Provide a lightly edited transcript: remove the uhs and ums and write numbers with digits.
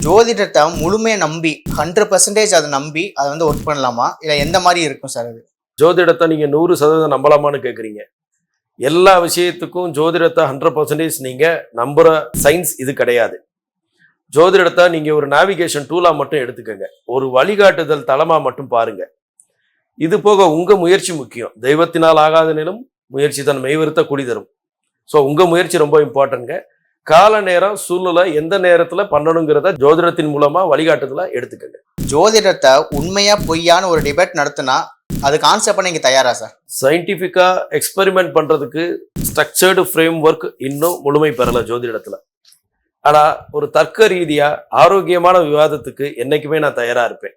ஜோதிடத்தை முழுமையா நம்பி 100% அதை நம்பி அதை வந்து ஒர்க் பண்ணலாமா இல்ல எந்த மாதிரி இருக்கும் சார் அது? ஜோதிடத்தை நீங்க 100% நம்பலாமான்னு கேட்குறீங்க. எல்லா விஷயத்துக்கும் ஜோதிடத்தை 100% நீங்க நம்புற சயின்ஸ் இது கிடையாது. ஜோதிடத்தை நீங்க ஒரு நேவிகேஷன் டூலா மட்டும் எடுத்துக்கங்க. ஒரு வழிகாட்டுதல் தளமா மட்டும் பாருங்க. இது போக உங்க முயற்சி முக்கியம். தெய்வத்தினால் ஆகாதனிலும் முயற்சி தன் மெய்வருத்த குடி தரும். ஸோ உங்க முயற்சி ரொம்ப இம்பார்ட்டன்ட்ங்க. கால நேரம் சூழ்நிலை எந்த நேரத்துல பண்ணணுங்கிறத ஜோதிடத்தின் மூலமா வழிகாட்டுதலா எடுத்துக்கங்க. ஜோதிடத்தை உண்மையா பொய்யான்னு ஒரு டிபேட் நடத்தினா அது கான்செப்ட் நீங்க தயாரா சார்? சயின்டிஃபிக்கா எக்ஸ்பெரிமெண்ட் பண்றதுக்கு ஸ்ட்ரக்சர்டு ஃப்ரேம் ஒர்க் இன்னும் முழுமை பெறல ஜோதிடத்துல. ஆனா ஒரு தர்க்க ரீதியா ஆரோக்கியமான விவாதத்துக்கு என்னைக்குமே நான் தயாரா இருப்பேன்.